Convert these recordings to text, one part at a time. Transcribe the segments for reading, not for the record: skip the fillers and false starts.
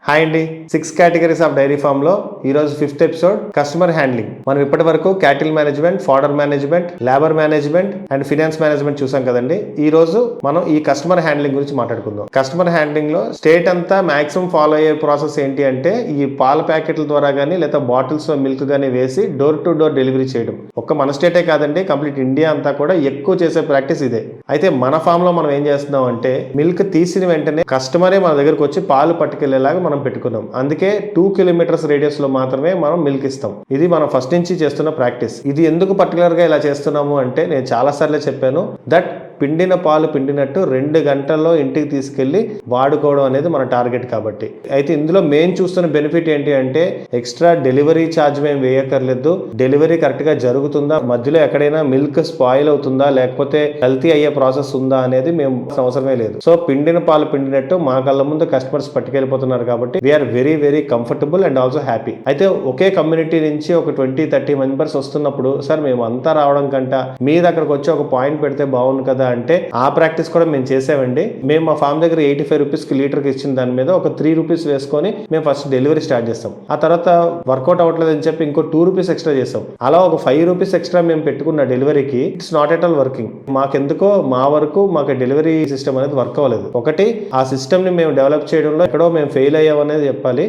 Hi అండి, 6 categories of dairy farm లో ఈ రోజు 5th ఎపిసోడ్ కస్టమర్ హ్యాండ్లింగ్. మనం ఇప్పటి వరకు cattle management, fodder management, labour management and finance management చూసాం కదండి. ఈ రోజు మనం ఈ కస్టమర్ హ్యాండ్లింగ్ గురించి మాట్లాడుకుందాం. కస్టమర్ హ్యాండ్లింగ్ లో స్టేట్ అంతా మాక్సిమం ఫాలో అయ్యే ప్రాసెస్ ఏంటి అంటే ఈ పాల ప్యాకెట్ల ద్వారా కానీ లేదా బాటిల్స్ లో మిల్క్ గానీ వేసి డోర్ టు డోర్ డెలివరీ చేయడం. ఒక్క మన స్టేటే కాదండి, కంప్లీట్ ఇండియా అంతా కూడా ఎక్కువ చేసే ప్రాక్టీస్ ఇదే. అయితే మన ఫామ్ లో మనం ఏం చేస్తున్నాం అంటే మిల్క్ తీసిన వెంటనే కస్టమరే మన దగ్గరకు వచ్చి పాలు పట్టుకెళ్లేలాగా మనం పెట్టుకున్నాం. అందుకే 2 కిలోమీటర్స్ రేడియస్ లో మాత్రమే మనం మిల్క్ ఇస్తాం. ఇది మనం ఫస్ట్ నుంచి చేస్తున్న ప్రాక్టీస్. ఇది ఎందుకు పర్టికులర్ గా ఇలా చేస్తున్నాము అంటే నేను చాలా సార్లు చెప్పాను దట్ పిండిన పాలు పిండినట్టు 2 గంటల్లో ఇంటికి తీసుకెళ్లి వాడుకోవడం అనేది మన టార్గెట్. కాబట్టి అయితే ఇందులో మెయిన్ చూస్తున్న బెనిఫిట్ ఏంటి అంటే ఎక్స్ట్రా డెలివరీ ఛార్జ్ మేము వేయక్కర్లేదు. డెలివరీ కరెక్ట్ గా జరుగుతుందా, మధ్యలో ఎక్కడైనా మిల్క్ స్పాయిల్ అవుతుందా, లేకపోతే కల్తీ అయ్యే ప్రాసెస్ ఉందా అనేది మేము అవసరమే లేదు. సో పిండిన పాలు పిండినట్టు మా కళ్ళ ముందు కస్టమర్స్ పట్టుకెళ్ళిపోతున్నారు కాబట్టి we are very very comfortable and also happy. అయితే ఒకే కమ్యూనిటీ నుంచి ఒక 20-30 మెంబర్స్ వస్తున్నప్పుడు సార్ మేము అంతా రావడం కంట మీ దగ్గరకు వచ్చి ఒక పాయింట్ పెడితే బాగుంది కదా అంటే ఆ ప్రాక్టీస్ కూడా మేము చేసామండి. మేము మా ఫామ్ దగ్గర 85 రూపీస్ కి లీటర్కి ఇచ్చిన దాని మీద ఒక 3 రూపీస్ వేసుకొని మేము ఫస్ట్ డెలివరీ స్టార్ట్ చేస్తాం. ఆ తర్వాత వర్కౌట్ అవ్వట్లేదు అని చెప్పి ఇంకో 2 రూపీస్ ఎక్స్ట్రా చేస్తాం. అలా ఒక 5 రూపీస్ ఎక్స్ట్రా మేము పెట్టుకున్న డెలివరీకి it's not at all working. మాకెందుకో మా వరకు మాకు డెలివరీ సిస్టమ్ అనేది వర్క్ అవ్వలేదు. ఒకటి ఆ సిస్టమ్ ని మేము డెవలప్ చేయడంలో ఎక్కడో మేము ఫెయిల్ అయ్యామనేది చెప్పాలి.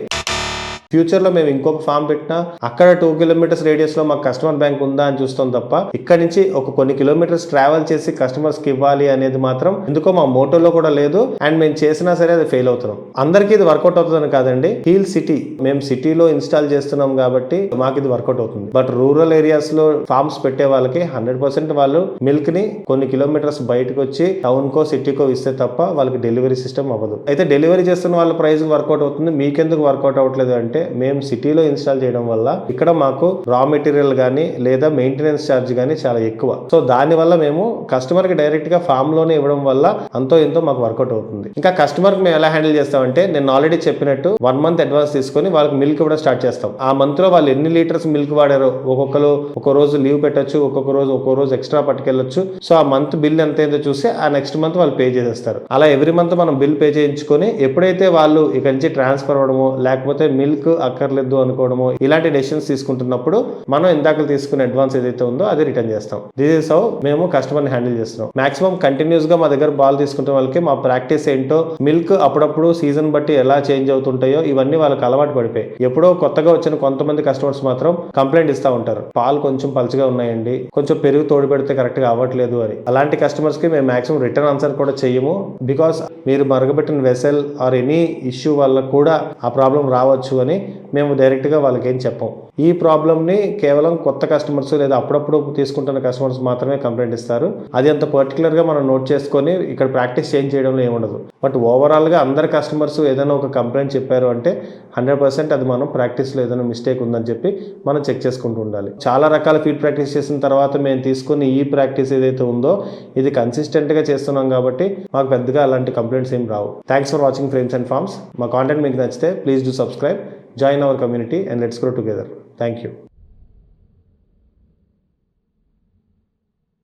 ఫ్యూచర్ లో మేము ఇంకొక ఫామ్ పెట్టినా అక్కడ 2 కిలోమీటర్స్ రేడియస్ లో మాకు కస్టమర్ బ్యాంక్ ఉందా అని చూస్తాం తప్ప ఇక్కడ నుంచి ఒక కొన్ని కిలోమీటర్స్ ట్రావెల్ చేసి కస్టమర్స్ కి ఇవ్వాలి అనేది మాత్రం ఎందుకో మా మోటోలో కూడా లేదు. అండ్ మేము చేసినా సరే అది ఫెయిల్ అవుతున్నాం. అందరికీ ఇది వర్కౌట్ అవుతుందని కాదండి. హీల్ సిటీ మేము సిటీలో ఇన్స్టాల్ చేస్తున్నాం కాబట్టి మాకు ఇది వర్కౌట్ అవుతుంది. బట్ రూరల్ ఏరియాస్ లో ఫార్మ్స్ పెట్టే వాళ్ళకి 100% వాళ్ళు మిల్క్ ని కొన్ని కిలోమీటర్స్ బయటకు వచ్చి టౌన్ కో సిటీకో ఇస్తే తప్ప వాళ్ళకి డెలివరీ సిస్టమ్ అవ్వదు. అయితే డెలివరీ చేస్తున్న వాళ్ళ ప్రైస్ వర్కౌట్ అవుతుంది, మీకెందుకు వర్కౌట్ అవ్వట్లేదు అంటే మేము సిటీలో ఇన్స్టాల్ చేయడం వల్ల ఇక్కడ మాకు రా మెటీరియల్ గానీ లేదా మెయింటెనెన్స్ ఛార్జ్ గానీ చాలా ఎక్కువ. సో దాని వల్ల మేము కస్టమర్ కి డైరెక్ట్ గా ఫామ్ లోనే ఇవ్వడం వల్ల అంతో ఎంతో మాకు వర్కౌట్ అవుతుంది. ఇంకా కస్టమర్ కి మేము ఎలా హ్యాండిల్ చేస్తామంటే నేను ఆల్రెడీ చెప్పినట్టు 1 మంత్ అడ్వాన్స్ తీసుకొని వాళ్ళకి మిల్క్ ఇవ్వడం స్టార్ట్ చేస్తాం. ఆ మంత్ లో వాళ్ళు ఎన్ని లీటర్స్ మిల్క్ వాడారో ఒక్కొక్కరు ఒక రోజు లీవ్ పెట్టచ్చు, ఒక్కొక్క రోజు ఎక్స్ట్రా పట్టుకెళ్ళొచ్చు. సో ఆ మంత్ బిల్ ఎంత అయిందో చూసి ఆ నెక్స్ట్ మంత్ వాళ్ళు పే చేసేస్తారు. అలా ఎవ్రీ మంత్ మనం బిల్ పే చేయించుకొని ఎప్పుడైతే వాళ్ళు ఇక నుంచి ట్రాన్స్ఫర్ అవ్వడమో లేకపోతే మిల్క్ అక్కర్లేదు అనుకోవడము ఇలాంటి డెసిషన్స్ తీసుకుంటున్నప్పుడు మనం ఇందాక తీసుకునే అడ్వాన్స్ ఏదైతే ఉందో అది రిటర్న్ చేస్తాం. దిస్ ఇస్ హౌ మేము కస్టమర్ ని హ్యాండిల్ చేస్తున్నాం. మాక్సిమం కంటిన్యూస్ గా మా దగ్గర బాల్ తీసుకుంటున్న వాళ్ళకి మా ప్రాక్టీస్ ఏంటో మిల్క్ అప్పుడప్పుడు సీజన్ బట్టి ఎలా చేంజ్ అవుతుంటాయో ఇవన్నీ వాళ్ళకి అలవాటు పడిపోయి ఎప్పుడో కొత్తగా వచ్చిన కొంతమంది కస్టమర్స్ మాత్రం కంప్లైంట్ ఇస్తా ఉంటారు, పాలు కొంచెం పలుచగా ఉన్నాయండి, కొంచెం పెరుగు తోడు పెడితే కరెక్ట్ గా అవ్వట్లేదు అని. అలాంటి కస్టమర్స్ కి మేము మాక్సిమం రిటర్న్ ఆన్సర్ కూడా చెయ్యము. బికాస్ మీరు మరగబెట్టిన వెసెల్ ఆర్ ఎనీ ఇష్యూ వల్ల కూడా ఆ ప్రాబ్లం రావచ్చు అని మేము డైరెక్ట్ గా వాళ్ళకి ఏం చెప్పం. ఈ ప్రాబ్లమ్ ని కేవలం కొత్త కస్టమర్స్ లేదా అప్పుడప్పుడు తీసుకుంటున్న కస్టమర్స్ మాత్రమే కంప్లైంట్ ఇస్తారు. అది అంత పర్టికులర్ గా మనం నోట్ చేసుకొని ఇక్కడ ప్రాక్టీస్ చేంజ్ చేయడంలో ఏముండదు. బట్ ఓవరాల్ గా అందరు కస్టమర్స్ ఏదైనా ఒక కంప్లైంట్ చెప్పారు అంటే 100% అది మనం ప్రాక్టీస్ లో ఏదైనా మిస్టేక్ ఉందని చెప్పి మనం చెక్ చేసుకుంటూ ఉండాలి. చాలా రకాల ఫీడ్ ప్రాక్టీస్ చేసిన తర్వాత మేము తీసుకుని ఈ ప్రాక్టీస్ ఏదైతే ఉందో ఇది కన్సిస్టెంట్ గా చేస్తున్నాం కాబట్టి మాకు పెద్దగా అలాంటి కంప్లైంట్స్ ఏం రావు. Thanks for watching Frames and Farms. మా కాంటెంట్ మీకు నచ్చితే please do subscribe, join our community and let's grow together. Thank you.